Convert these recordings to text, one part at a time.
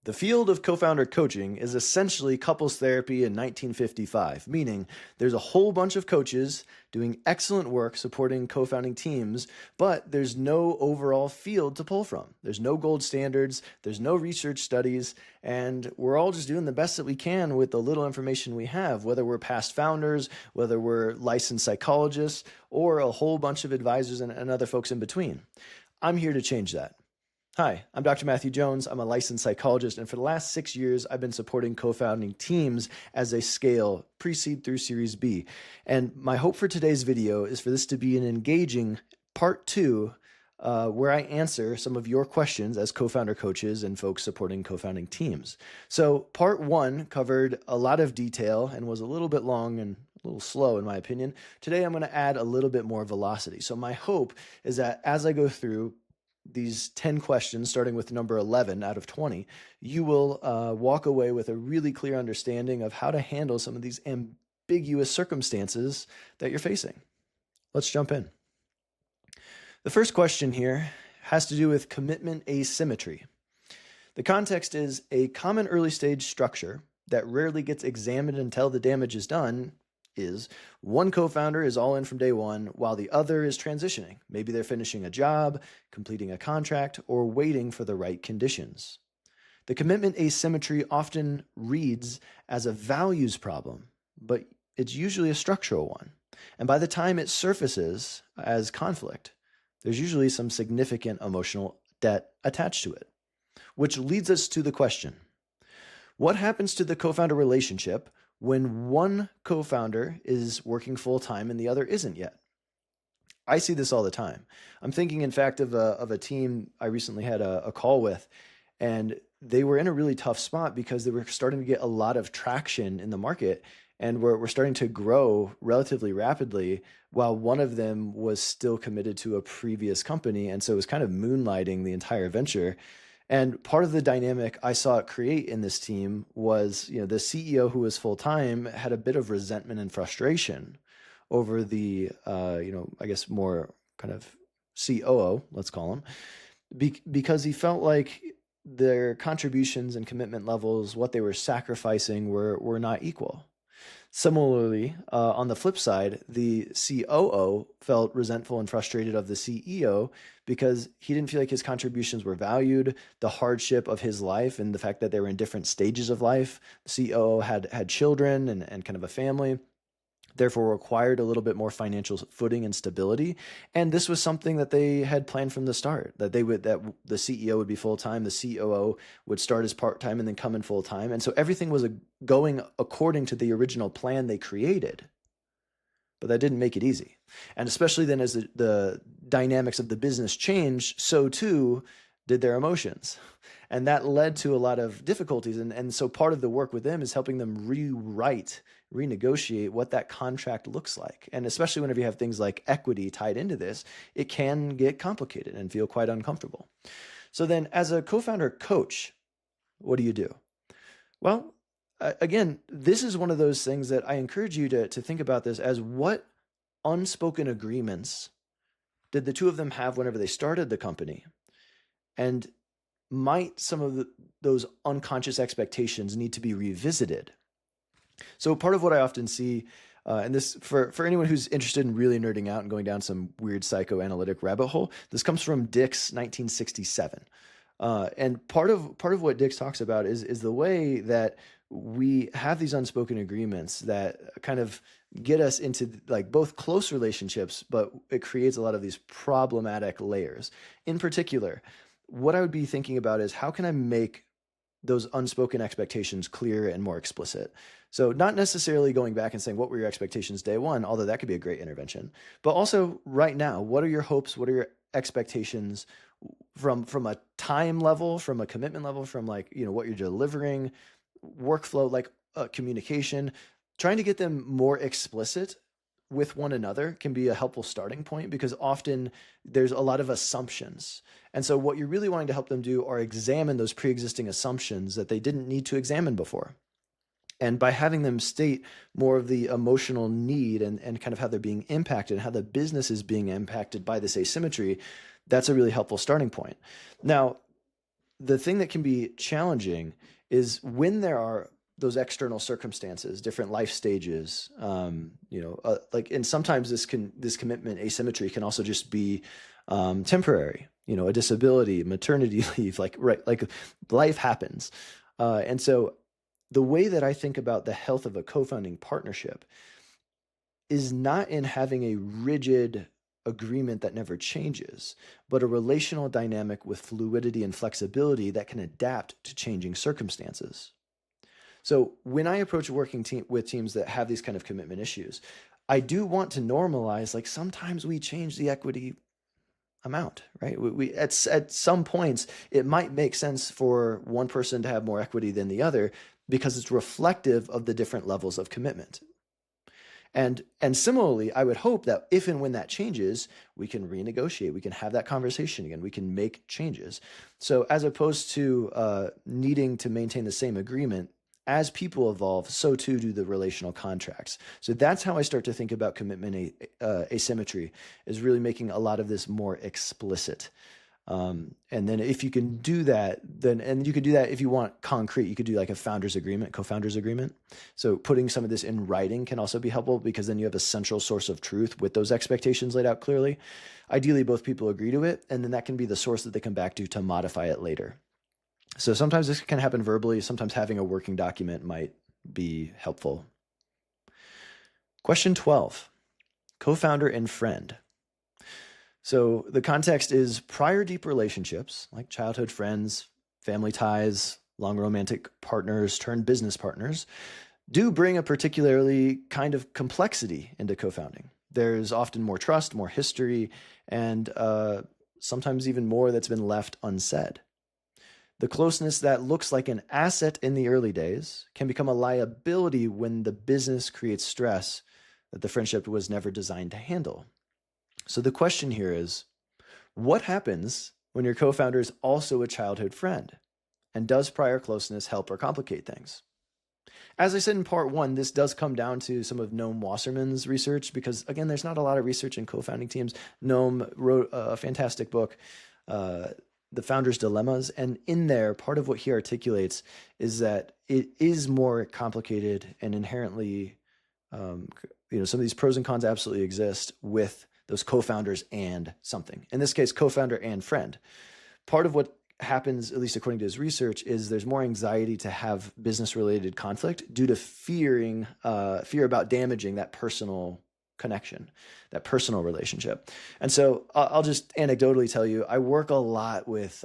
The field of co-founder coaching is essentially couples therapy in 1955, meaning there's a whole bunch of coaches doing excellent work supporting co-founding teams, but there's no overall field to pull from. There's no gold standards, there's no research studies, and we're all just doing the best that we can with the little information we have, whether we're past founders, whether we're licensed psychologists, or a whole bunch of advisors and other folks in between. I'm here to change that. Hi, I'm Dr. Matthew Jones. I'm a licensed psychologist, and for the last 6 years, I've been supporting co-founding teams as they scale pre-seed through Series B. And my hope for today's video is for this to be an engaging part 2 where I answer some of your questions as co-founder coaches and folks supporting co-founding teams. So part 1 covered a lot of detail and was a little bit long and a little slow in my opinion. Today, I'm going to add a little bit more velocity. So my hope is that as I go through these 10 questions, starting with number 11 out of 20, you will walk away with a really clear understanding of how to handle some of these ambiguous circumstances that you're facing. Let's jump in. The first question here has to do with commitment asymmetry. The context is a common early stage structure that rarely gets examined until the damage is done is one co-founder is all in from day one while the other is transitioning. Maybe they're finishing a job, completing a contract, or waiting for the right conditions. The commitment asymmetry often reads as a values problem, but it's usually a structural one. And by the time it surfaces as conflict, there's usually some significant emotional debt attached to it, which leads us to the question: what happens to the co-founder relationship when one co-founder is working full-time and the other isn't yet? I see this all the time. I'm thinking, in fact, of a team I recently had a call with, and they were in a really tough spot because they were starting to get a lot of traction in the market and we're starting to grow relatively rapidly while one of them was still committed to a previous company. And so it was kind of moonlighting the entire venture. And part of the dynamic I saw it create in this team was, the CEO who was full-time had a bit of resentment and frustration over the, I guess more kind of COO, let's call him, because he felt like their contributions and commitment levels, what they were sacrificing were not equal. Similarly, on the flip side, the COO felt resentful and frustrated of the CEO because he didn't feel like his contributions were valued, the hardship of his life and the fact that they were in different stages of life. The COO had children and kind of a family, therefore required a little bit more financial footing and stability. And this was something that they had planned from the start, that the CEO would be full-time, the COO would start as part-time and then come in full-time. And so everything was going according to the original plan they created, but that didn't make it easy. And especially then as the dynamics of the business changed, so too did their emotions. And that led to a lot of difficulties. And so part of the work with them is helping them renegotiate what that contract looks like. And especially whenever you have things like equity tied into this, it can get complicated and feel quite uncomfortable. So then as a co-founder coach, what do you do? Well, again, this is one of those things that I encourage you to think about this as: what unspoken agreements did the two of them have whenever they started the company? And might some of those unconscious expectations need to be revisited? So part of what I often see, and this for anyone who's interested in really nerding out and going down some weird psychoanalytic rabbit hole, this comes from Dick's 1967. And part of what Dick talks about is the way that we have these unspoken agreements that kind of get us into like both close relationships, but it creates a lot of these problematic layers. In particular, what I would be thinking about is, how can I make those unspoken expectations clear and more explicit? So not necessarily going back and saying, what were your expectations day one, although that could be a great intervention, but also right now, what are your hopes? What are your expectations from a time level, from a commitment level, from what you're delivering, workflow, communication, trying to get them more explicit with one another can be a helpful starting point, because often there's a lot of assumptions. And so what you're really wanting to help them do are examine those pre-existing assumptions that they didn't need to examine before. And by having them state more of the emotional need and kind of how they're being impacted, how the business is being impacted by this asymmetry, that's a really helpful starting point. Now, the thing that can be challenging is when there are those external circumstances, different life stages, and sometimes this commitment asymmetry can also just be temporary, a disability, maternity leave, like life happens. And so the way that I think about the health of a co-founding partnership is not in having a rigid agreement that never changes, but a relational dynamic with fluidity and flexibility that can adapt to changing circumstances. So when I approach working with teams that have these kind of commitment issues, I do want to normalize, like sometimes we change the equity amount, right? We at some points, it might make sense for one person to have more equity than the other because it's reflective of the different levels of commitment. And similarly, I would hope that if and when that changes, we can renegotiate, we can have that conversation again, we can make changes. So as opposed to needing to maintain the same agreement, as people evolve, so too do the relational contracts. So that's how I start to think about commitment asymmetry, is really making a lot of this more explicit. And then if you can do that, and you could do that if you want concrete, you could do like a founders agreement, co-founders agreement. So putting some of this in writing can also be helpful because then you have a central source of truth with those expectations laid out clearly. Ideally, both people agree to it, and then that can be the source that they come back to modify it later. So sometimes this can happen verbally. Sometimes having a working document might be helpful. Question 12, co-founder and friend. So the context is prior deep relationships like childhood friends, family ties, long romantic partners turned business partners do bring a particularly kind of complexity into co-founding. There's often more trust, more history, and sometimes even more that's been left unsaid. The closeness that looks like an asset in the early days can become a liability when the business creates stress that the friendship was never designed to handle. So the question here is, what happens when your co-founder is also a childhood friend? And does prior closeness help or complicate things? As I said in part one, this does come down to some of Noam Wasserman's research because, again, there's not a lot of research in co-founding teams. Noam wrote a fantastic book, The Founder's Dilemmas. And in there, part of what he articulates is that it is more complicated and inherently, some of these pros and cons absolutely exist with those co-founders and something. In this case, co-founder and friend. Part of what happens, at least according to his research, is there's more anxiety to have business-related conflict due to fear about damaging that personal connection, that personal relationship. And so I'll just anecdotally tell you, I work a lot with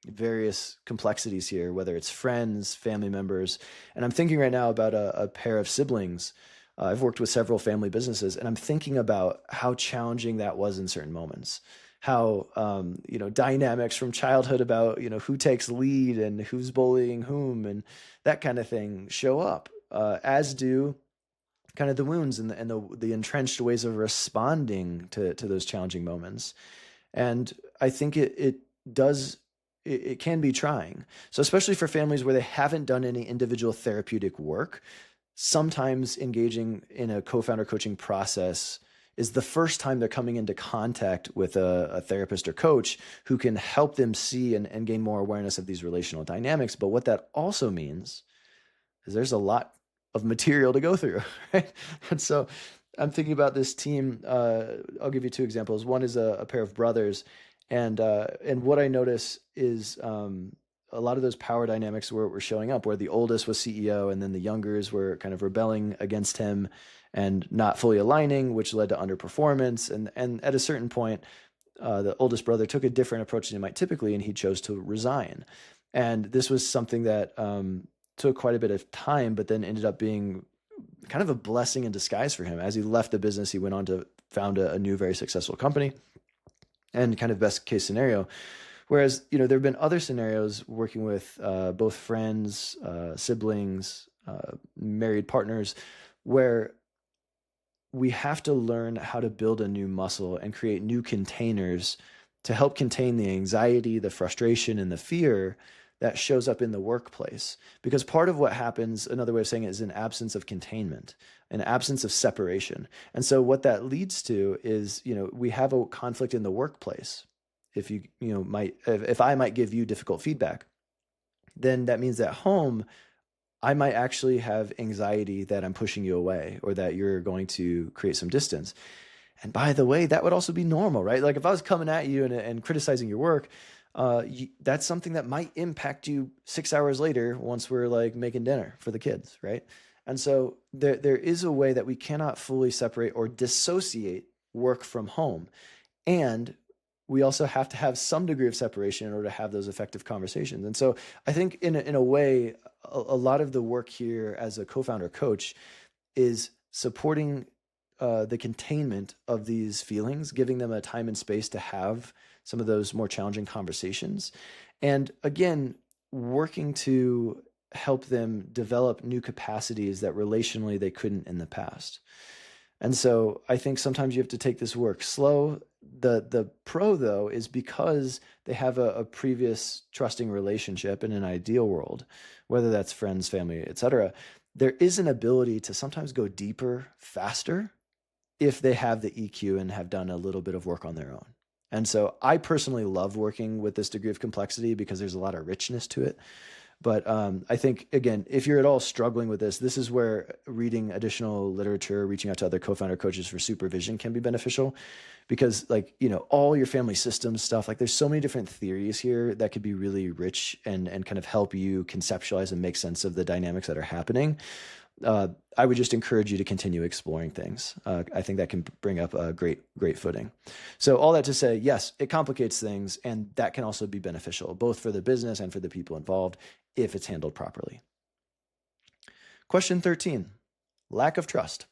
various complexities here, whether it's friends, family members, and I'm thinking right now about a pair of siblings. I've worked with several family businesses, and I'm thinking about how challenging that was in certain moments. How dynamics from childhood about who takes lead and who's bullying whom and that kind of thing show up, as do kind of the wounds and the entrenched ways of responding to those challenging moments. And I think it can be trying. So especially for families where they haven't done any individual therapeutic work, sometimes engaging in a co-founder coaching process is the first time they're coming into contact with a therapist or coach who can help them see and gain more awareness of these relational dynamics. But what that also means is there's a lot of material to go through, right? And so I'm thinking about this team. I'll give you two examples. One is a pair of brothers. And what I notice is a lot of those power dynamics were showing up, where the oldest was CEO and then the youngers were kind of rebelling against him and not fully aligning, which led to underperformance. And at a certain point, the oldest brother took a different approach than he might typically, and he chose to resign. And this was something that took quite a bit of time, but then ended up being kind of a blessing in disguise for him. As he left the business, he went on to found a new, very successful company. And kind of best case scenario. Whereas, there have been other scenarios working with both friends, siblings, married partners, where we have to learn how to build a new muscle and create new containers to help contain the anxiety, the frustration, and the fear that shows up in the workplace. Because part of what happens, another way of saying it, is an absence of containment, an absence of separation. And so what that leads to is, we have a conflict in the workplace. if if I might give you difficult feedback, then that means at home, I might actually have anxiety that I'm pushing you away or that you're going to create some distance. And by the way, that would also be normal, right? Like if I was coming at you and criticizing your work, that's something that might impact you 6 hours later once we're like making dinner for the kids, right? And so there is a way that we cannot fully separate or dissociate work from home. And we also have to have some degree of separation in order to have those effective conversations. And so I think in a way, a lot of the work here as a co-founder coach is supporting the containment of these feelings, giving them a time and space to have some of those more challenging conversations. And again, working to help them develop new capacities that relationally they couldn't in the past. And so I think sometimes you have to take this work slow. The pro, though, is because they have a previous trusting relationship in an ideal world, whether that's friends, family, etc. There is an ability to sometimes go deeper, faster, if they have the EQ and have done a little bit of work on their own. And so I personally love working with this degree of complexity because there's a lot of richness to it. But I think, again, if you're at all struggling with this is where reading additional literature, reaching out to other co-founder coaches for supervision can be beneficial because all your family systems stuff, like there's so many different theories here that could be really rich and kind of help you conceptualize and make sense of the dynamics that are happening. I would just encourage you to continue exploring things. I think that can bring up a great footing. So all that to say, yes, it complicates things, and that can also be beneficial, both for the business and for the people involved, if it's handled properly. Question 13, lack of trust.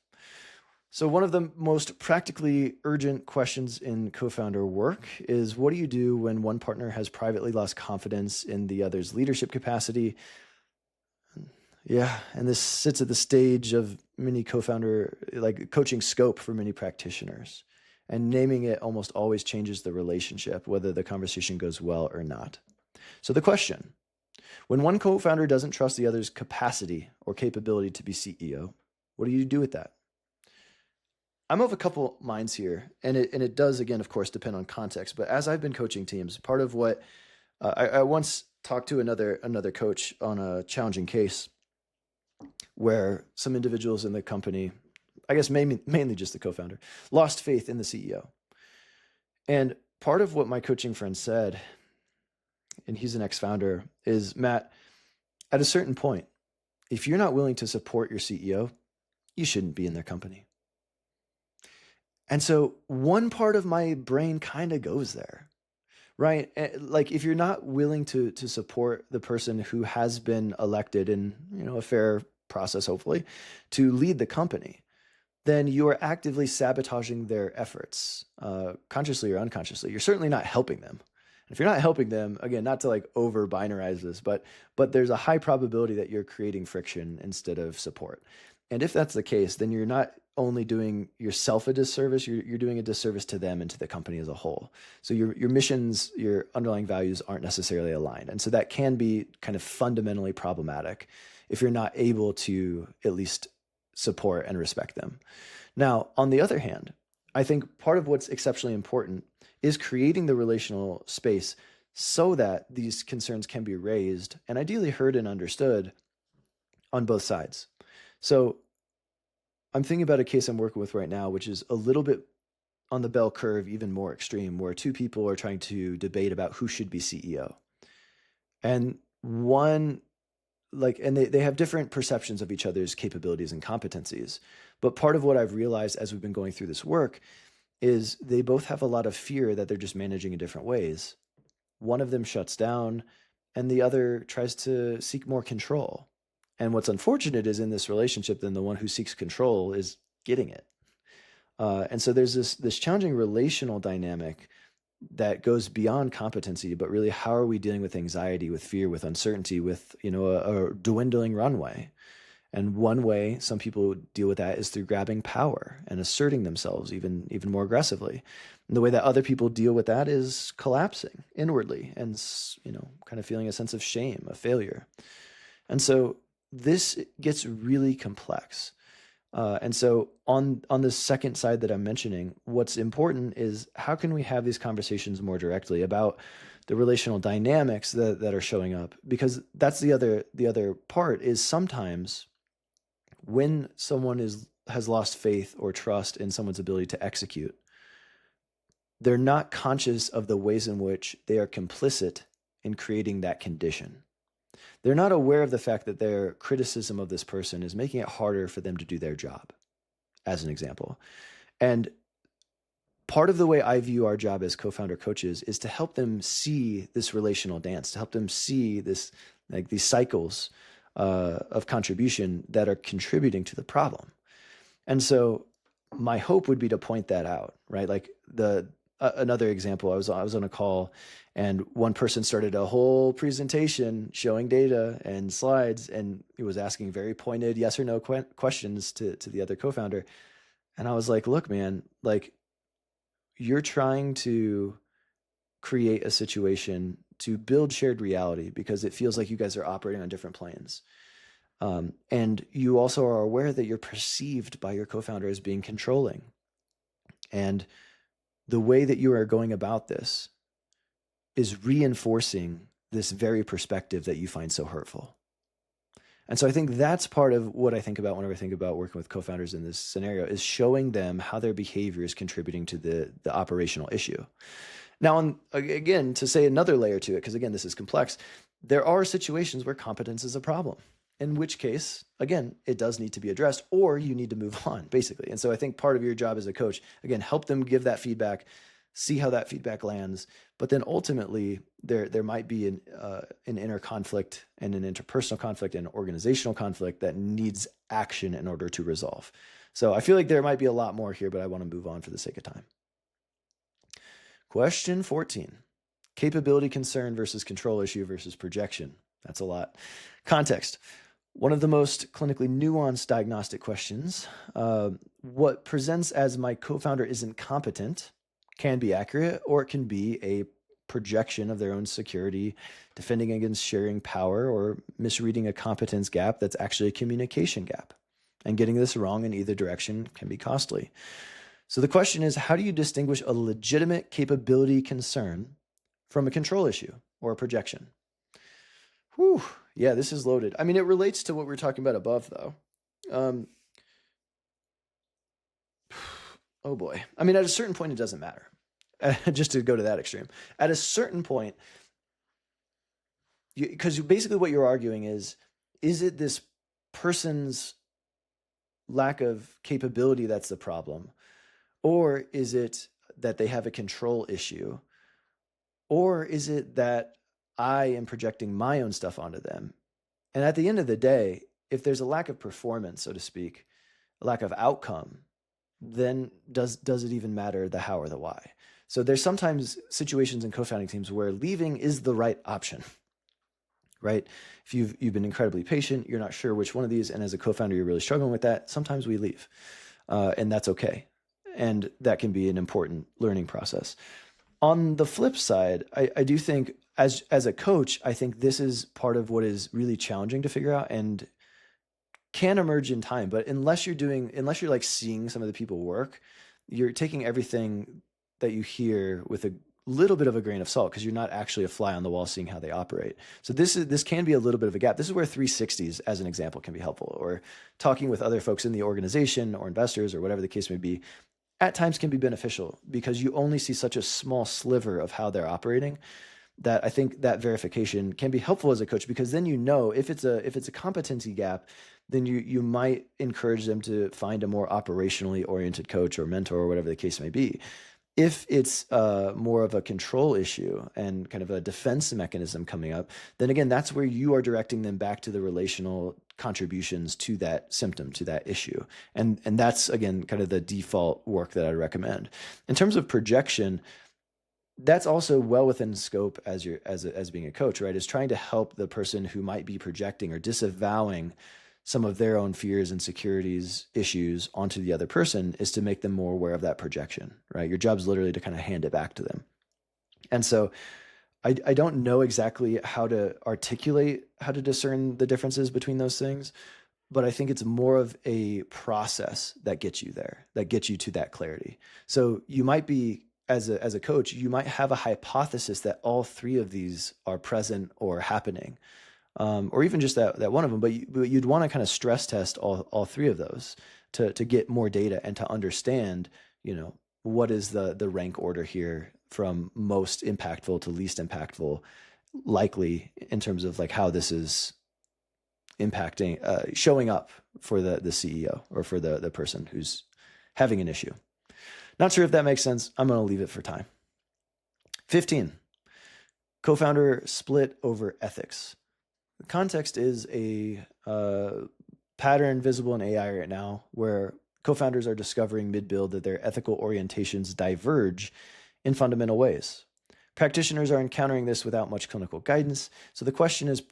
So one of the most practically urgent questions in co-founder work is, what do you do when one partner has privately lost confidence in the other's leadership capacity? Yeah, and this sits at the stage of many co-founder, like coaching scope for many practitioners. And naming it almost always changes the relationship, whether the conversation goes well or not. So the question, when one co-founder doesn't trust the other's capacity or capability to be CEO, what do you do with that? I'm of a couple minds here, and it does, again, of course, depend on context. But as I've been coaching teams, part of what I once talked to another coach on a challenging case where some individuals in the company, I guess mainly just the co-founder, lost faith in the CEO. And part of what my coaching friend said, and he's an ex-founder, is, Matt, at a certain point, if you're not willing to support your CEO, you shouldn't be in their company. And so one part of my brain kind of goes there, right? Like if you're not willing to support the person who has been elected in a fair process, hopefully, to lead the company, then you are actively sabotaging their efforts, consciously or unconsciously. You're certainly not helping them. And if you're not helping them, again, not to like over binarize this, but there's a high probability that you're creating friction instead of support. And if that's the case, then you're not only doing yourself a disservice, you're doing a disservice to them and to the company as a whole. So your missions, your underlying values aren't necessarily aligned. And so that can be kind of fundamentally problematic if you're not able to at least support and respect them. Now, on the other hand, I think part of what's exceptionally important is creating the relational space so that these concerns can be raised and ideally heard and understood on both sides. So I'm thinking about a case I'm working with right now, which is a little bit on the bell curve, even more extreme, where two people are trying to debate about who should be CEO. And they have different perceptions of each other's capabilities and competencies. But part of what I've realized as we've been going through this work is they both have a lot of fear that they're just managing in different ways. One of them shuts down and the other tries to seek more control. And what's unfortunate is in this relationship, then the one who seeks control is getting it. And so there's this challenging relational dynamic that goes beyond competency, but really how are we dealing with anxiety, with fear, with uncertainty, with a dwindling runway. And one way some people deal with that is through grabbing power and asserting themselves even more aggressively. And the way that other people deal with that is collapsing inwardly and kind of feeling a sense of shame, of failure. And so this gets really complex. And so on the second side that I'm mentioning, what's important is how can we have these conversations more directly about the relational dynamics that are showing up? Because that's the other part is sometimes when someone has lost faith or trust in someone's ability to execute, they're not conscious of the ways in which they are complicit in creating that condition. They're not aware of the fact that their criticism of this person is making it harder for them to do their job, as an example. And part of the way I view our job as co-founder coaches is to help them see this relational dance, to help them see this, like these cycles of contribution that are contributing to the problem. And so my hope would be to point that out, right? Like another example, I was on a call and one person started a whole presentation showing data and slides, and he was asking very pointed yes or no questions to the other co-founder. And I was like, look, man, like you're trying to create a situation to build shared reality because it feels like you guys are operating on different planes. And you also are aware that you're perceived by your co-founder as being controlling. And the way that you are going about this is reinforcing this very perspective that you find so hurtful. And so I think that's part of what I think about whenever I think about working with co-founders in this scenario is showing them how their behavior is contributing to the operational issue. Now, again, to say another layer to it, because again, this is complex, there are situations where competence is a problem, in which case, again, it does need to be addressed or you need to move on, basically. And so I think part of your job as a coach, again, help them give that feedback, see how that feedback lands, but then ultimately there might be an inner conflict and an interpersonal conflict and an organizational conflict that needs action in order to resolve. So I feel like there might be a lot more here, but I want to move on for the sake of time. Question 14, capability concern versus control issue versus projection. That's a lot. Context. One of the most clinically nuanced diagnostic questions. What presents as my co-founder isn't competent can be accurate, or it can be a projection of their own security, defending against sharing power, or misreading a competence gap that's actually a communication gap. And getting this wrong in either direction can be costly. So the question is, how do you distinguish a legitimate capability concern from a control issue or a projection? Whew. Yeah, this is loaded. I mean, it relates to what we were talking about above, though. Oh boy. I mean, at a certain point, it doesn't matter. Just to go to that extreme. At a certain point, because basically what you're arguing is it this person's lack of capability that's the problem? Or is it that they have a control issue? Or is it that I am projecting my own stuff onto them? And at the end of the day, if there's a lack of performance, so to speak, a lack of outcome, then does it even matter the how or the why? So there's sometimes situations in co-founding teams where leaving is the right option, right? If you've been incredibly patient, you're not sure which one of these, and as a co-founder, you're really struggling with that, sometimes we leave, and that's okay. And that can be an important learning process. On the flip side, I do think as a coach, I think this is part of what is really challenging to figure out and can emerge in time. But unless you're like seeing some of the people work, you're taking everything that you hear with a little bit of a grain of salt because you're not actually a fly on the wall seeing how they operate. So this can be a little bit of a gap. This is where 360s, as an example, can be helpful, or talking with other folks in the organization or investors or whatever the case may be. At times can be beneficial because you only see such a small sliver of how they're operating that I think that verification can be helpful as a coach, because then you know if it's a competency gap, then you might encourage them to find a more operationally oriented coach or mentor or whatever the case may be. If it's more of a control issue and kind of a defense mechanism coming up, then again, that's where you are directing them back to the relational contributions to that symptom, to that issue. And that's, again, kind of the default work that I recommend. In terms of projection, that's also well within scope as being a coach, right? Is trying to help the person who might be projecting or disavowing some of their own fears, insecurities, issues onto the other person, is to make them more aware of that projection, right? Your job is literally to kind of hand it back to them. And so I don't know exactly how to articulate how to discern the differences between those things, but I think it's more of a process that gets you there, that gets you to that clarity. So you might be, as a coach, you might have a hypothesis that all three of these are present or happening, or even just that one of them. But you'd want to kind of stress test all three of those to get more data and to understand, what is the rank order here from most impactful to least impactful, likely in terms of like how this is impacting, showing up for the CEO or for the person who's having an issue. Not sure if that makes sense. I'm going to leave it for time. 15, co-founder split over ethics. The context is a pattern visible in AI right now where co-founders are discovering mid-build that their ethical orientations diverge in fundamental ways. Practitioners are encountering this without much clinical guidance. So the question is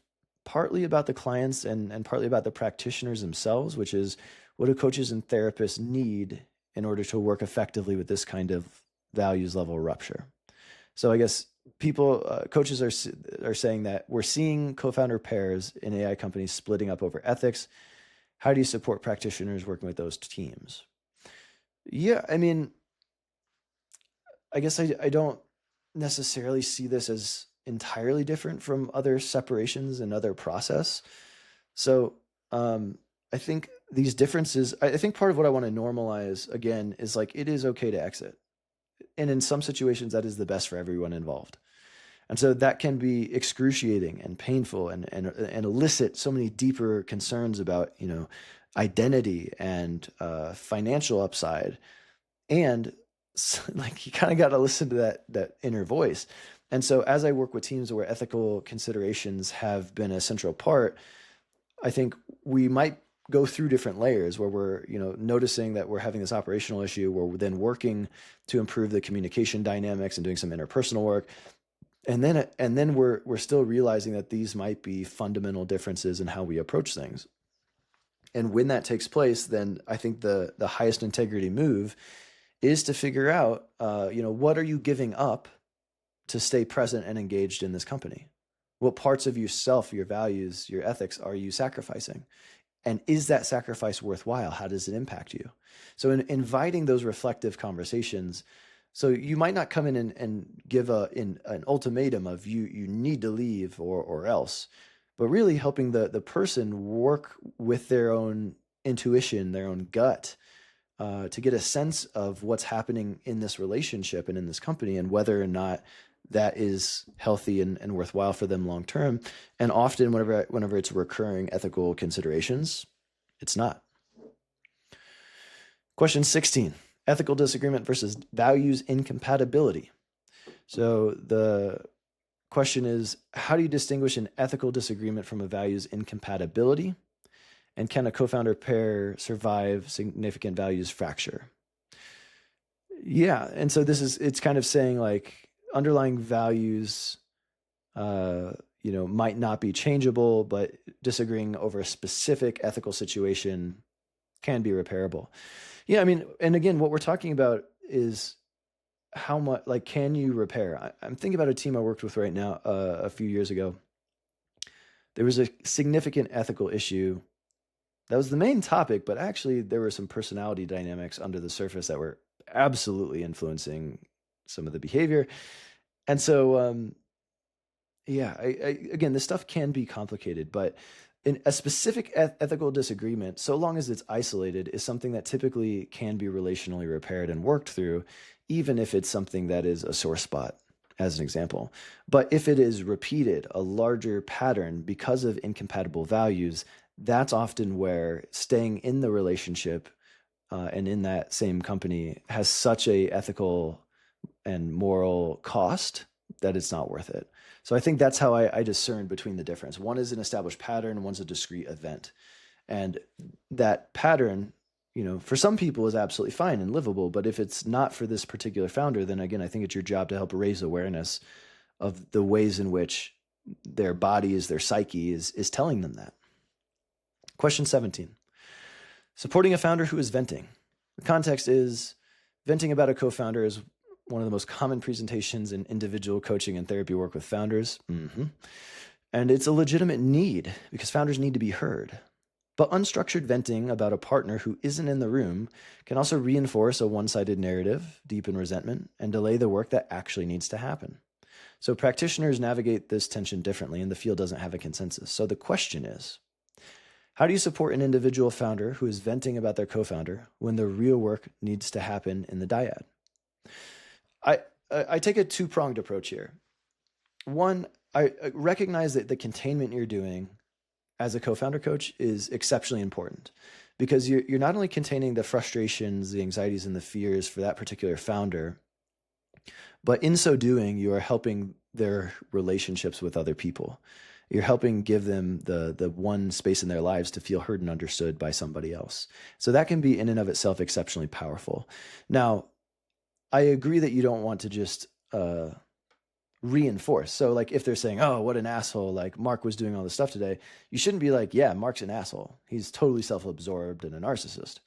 partly about the clients and partly about the practitioners themselves, which is, what do coaches and therapists need in order to work effectively with this kind of values level rupture? So I guess coaches are saying that we're seeing co-founder pairs in AI companies splitting up over ethics. How do you support practitioners working with those teams? Yeah, I mean, I guess I don't necessarily see this as entirely different from other separations and other process. So I think these differences, I think part of what I want to normalize again is like, it is okay to exit. And in some situations that is the best for everyone involved. And so that can be excruciating and painful and elicit so many deeper concerns about, identity and financial upside. And like, you kind of got to listen to that inner voice. And so as I work with teams where ethical considerations have been a central part, I think we might go through different layers where we're, noticing that we're having this operational issue, where we're then working to improve the communication dynamics and doing some interpersonal work. And then we're still realizing that these might be fundamental differences in how we approach things. And when that takes place, then I think the highest integrity move is to figure out, what are you giving up to stay present and engaged in this company? What parts of yourself, your values, your ethics are you sacrificing? And is that sacrifice worthwhile? How does it impact you? So in inviting those reflective conversations, so you might not come in and give an ultimatum of you need to leave or else, but really helping the person work with their own intuition, their own gut, to get a sense of what's happening in this relationship and in this company and whether or not that is healthy and worthwhile for them long term. And often whenever it's recurring ethical considerations, it's not. Question 16, ethical disagreement versus values incompatibility. So the question is, how do you distinguish an ethical disagreement from a values incompatibility? And can a co-founder pair survive significant values fracture? Yeah, and so it's kind of saying like, underlying values, might not be changeable, but disagreeing over a specific ethical situation can be repairable. Yeah, I mean, and again, what we're talking about is how much, like, can you repair? I'm thinking about a team I worked with right now a few years ago. There was a significant ethical issue. That was the main topic, but actually there were some personality dynamics under the surface that were absolutely influencing some of the behavior. And so, again, this stuff can be complicated, but in a specific ethical disagreement, so long as it's isolated, is something that typically can be relationally repaired and worked through, even if it's something that is a sore spot, as an example. But if it is repeated, a larger pattern because of incompatible values, that's often where staying in the relationship and in that same company has such a ethical and moral cost that it's not worth it. So I think that's how I discern between the difference. One is an established pattern, one's a discrete event. And that pattern, for some people is absolutely fine and livable, but if it's not for this particular founder, then again, I think it's your job to help raise awareness of the ways in which their bodies, their psyche is telling them that. Question 17, supporting a founder who is venting. The context is venting about a co-founder is one of the most common presentations in individual coaching and therapy work with founders. And it's a legitimate need because founders need to be heard. But unstructured venting about a partner who isn't in the room can also reinforce a one-sided narrative, deepen resentment, and delay the work that actually needs to happen. So practitioners navigate this tension differently, and the field doesn't have a consensus. So the question is, how do you support an individual founder who is venting about their co-founder when the real work needs to happen in the dyad? I take a two-pronged approach here. One, I recognize that the containment you're doing as a co-founder coach is exceptionally important, because you're not only containing the frustrations, the anxieties, and the fears for that particular founder, but in so doing, you are helping their relationships with other people. You're helping give them the one space in their lives to feel heard and understood by somebody else. So that can be in and of itself exceptionally powerful. Now, I agree that you don't want to just reinforce. So like if they're saying, oh, what an asshole, like Mark was doing all this stuff today, you shouldn't be like, yeah, Mark's an asshole. He's totally self-absorbed and a narcissist.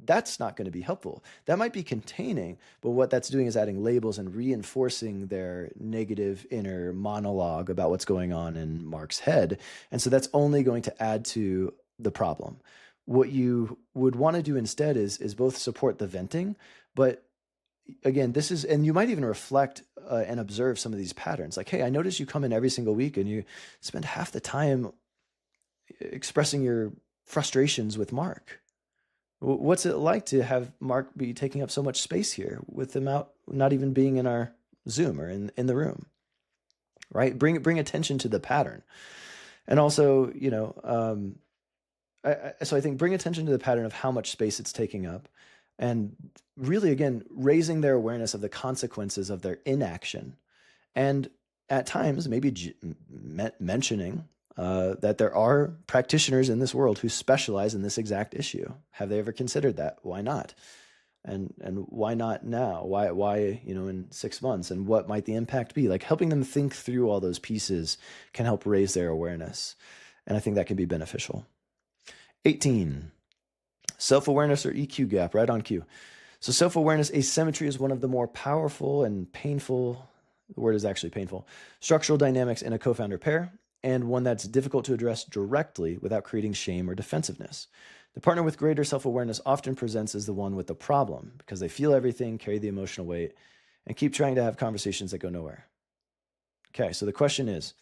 That's not going to be helpful. That might be containing, but what that's doing is adding labels and reinforcing their negative inner monologue about what's going on in Mark's head. And so that's only going to add to the problem. What you would want to do instead is both support the venting, but again, this is, and you might even reflect and observe some of these patterns. Like, hey, I notice you come in every single week and you spend half the time expressing your frustrations with Mark. What's it like to have Mark be taking up so much space here with him out, not even being in our Zoom or in the room, right? Bring attention to the pattern. And also, so I think bring attention to the pattern of how much space it's taking up, and really, again, raising their awareness of the consequences of their inaction. And at times, maybe mentioning that there are practitioners in this world who specialize in this exact issue. Have they ever considered that? Why not? And why not now? Why in 6 months? And what might the impact be? Like helping them think through all those pieces can help raise their awareness. And I think that can be beneficial. 18, self-awareness or EQ gap, right on cue. So self-awareness asymmetry is one of the more powerful and painful, the word is actually painful, structural dynamics in a co-founder pair, and one that's difficult to address directly without creating shame or defensiveness. The partner with greater self-awareness often presents as the one with the problem because they feel everything, carry the emotional weight, and keep trying to have conversations that go nowhere. Okay, so the question is,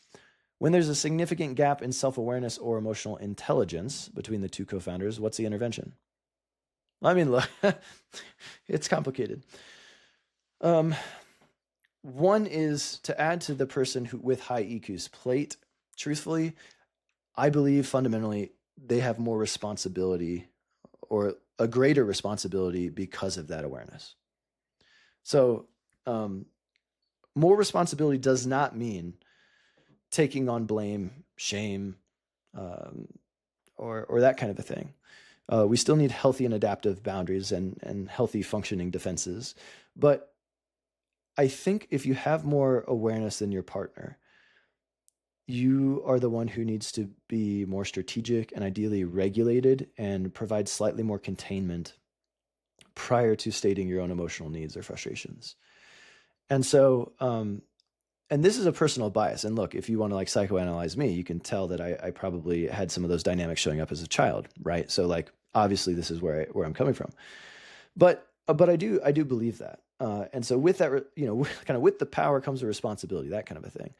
when there's a significant gap in self-awareness or emotional intelligence between the two co-founders, what's the intervention? I mean, look, it's complicated. One is to add to the person with high EQ's plate. Truthfully, I believe fundamentally they have more responsibility or a greater responsibility because of that awareness. So more responsibility does not mean taking on blame, shame, or that kind of a thing. We still need healthy and adaptive boundaries and healthy functioning defenses. But I think if you have more awareness than your partner, you are the one who needs to be more strategic and ideally regulated and provide slightly more containment prior to stating your own emotional needs or frustrations. And so, and this is a personal bias. And look, if you want to like psychoanalyze me, you can tell that I probably had some of those dynamics showing up as a child, right? So like, obviously this is where I'm coming from, but I do believe that. And so with that, kind of with the power comes the responsibility, that kind of a thing.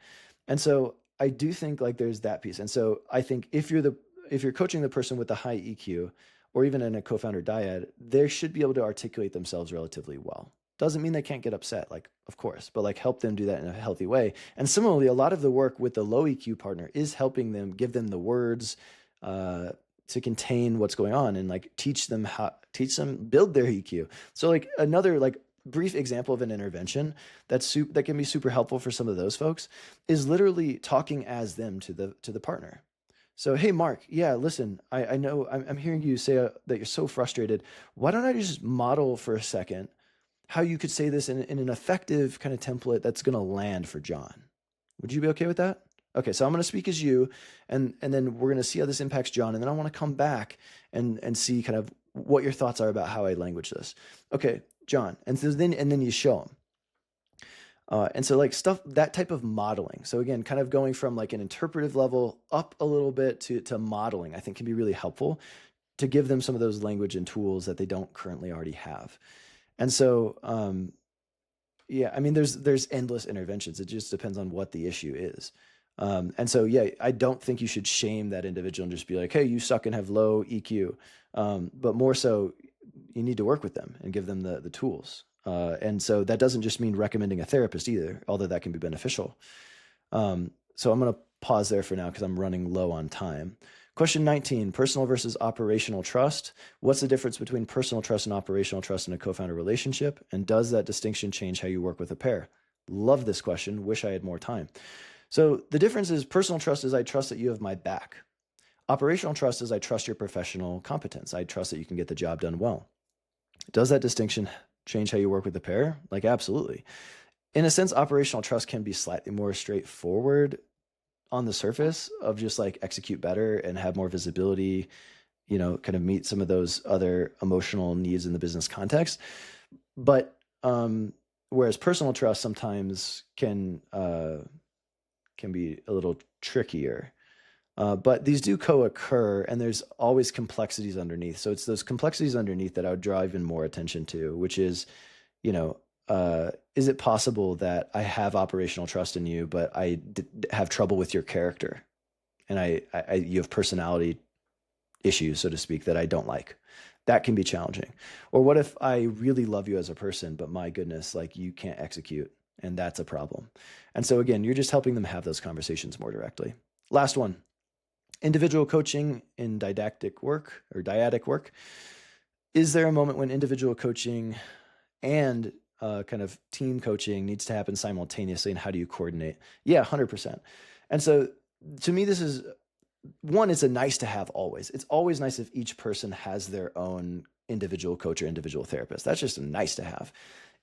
And so I do think like there's that piece. And so I think if you're coaching the person with the high EQ or even in a co-founder dyad, they should be able to articulate themselves relatively well. Doesn't mean they can't get upset, like, of course, but like help them do that in a healthy way. And similarly, a lot of the work with the low EQ partner is helping them, give them the words to contain what's going on and like teach them build their EQ. So like another like brief example of an intervention that can be super helpful for some of those folks is literally talking as them to the partner. So, hey, Mark, yeah, listen, I know I'm hearing you say that you're so frustrated. Why don't I just model for a second how you could say this in an effective kind of template that's going to land for John? Would you be okay with that? Okay, so I'm going to speak as you, and then we're going to see how this impacts John, and then I want to come back and see kind of what your thoughts are about how I language this. Okay, John, and then you show And so like stuff, that type of modeling. So again, kind of going from like an interpretive level up a little bit to modeling, I think can be really helpful to give them some of those language and tools that they don't currently already have. And so, yeah, I mean, there's endless interventions. It just depends on what the issue is. And so, yeah, I don't think you should shame that individual and just be like, hey, you suck and have low EQ. But more so, you need to work with them and give them the tools. And so that doesn't just mean recommending a therapist either, although that can be beneficial. So I'm going to pause there for now because I'm running low on time. Question 19, personal versus operational trust. What's the difference between personal trust and operational trust in a co-founder relationship? And does that distinction change how you work with a pair? Love this question. Wish I had more time. So the difference is personal trust is I trust that you have my back. Operational trust is I trust your professional competence. I trust that you can get the job done well. Does that distinction change how you work with the pair? Like, absolutely. In a sense, operational trust can be slightly more straightforward on the surface of just like execute better and have more visibility, you know, kind of meet some of those other emotional needs in the business context. But whereas personal trust sometimes can be a little trickier. But these do co-occur, and there's always complexities underneath. So it's those complexities underneath that I would draw even more attention to, which is, you know, is it possible that I have operational trust in you, but I have trouble with your character, and you have personality issues, so to speak, that I don't like? That can be challenging. Or what if I really love you as a person, but my goodness, like you can't execute, and that's a problem. And so again, you're just helping them have those conversations more directly. Last one. Individual coaching in didactic work or dyadic work. Is there a moment when individual coaching and kind of team coaching needs to happen simultaneously, and how do you coordinate? Yeah, 100%. And so to me, this is one, it's a nice to have always. It's always nice if each person has their own individual coach or individual therapist. That's just a nice to have.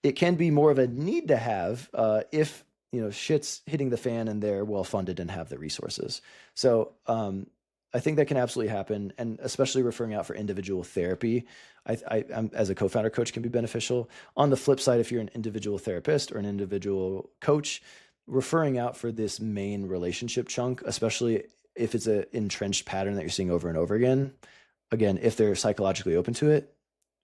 It can be more of a need to have if, you know, shit's hitting the fan and they're well-funded and have the resources. So I think that can absolutely happen. And especially referring out for individual therapy, I'm, as a co-founder coach, can be beneficial. On the flip side, if you're an individual therapist or an individual coach, referring out for this main relationship chunk, especially if it's an entrenched pattern that you're seeing over and over again, if they're psychologically open to it,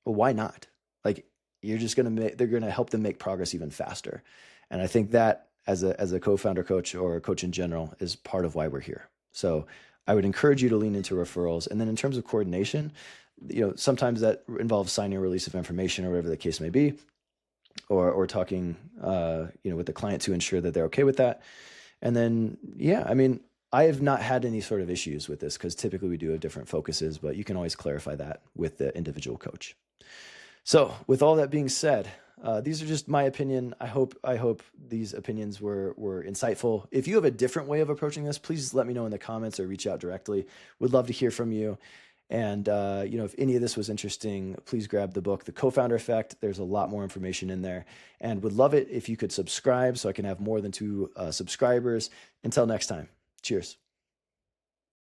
well, why not? Like, you're just they're going to help them make progress even faster. And I think that as a co-founder coach or a coach in general is part of why we're here. So I would encourage you to lean into referrals. And then in terms of coordination, you know, sometimes that involves signing a release of information or whatever the case may be, or talking, you know, with the client to ensure that they're okay with that. And then, yeah, I mean, I have not had any sort of issues with this because typically we do have different focuses, but you can always clarify that with the individual coach. So with all that being said, these are just my opinion. I hope these opinions were insightful. If you have a different way of approaching this, please let me know in the comments or reach out directly. Would love to hear from you. And you know, if any of this was interesting, please grab the book, The Co-Founder Effect. There's a lot more information in there, and would love it if you could subscribe so I can have more than 2 subscribers. Until next time, cheers.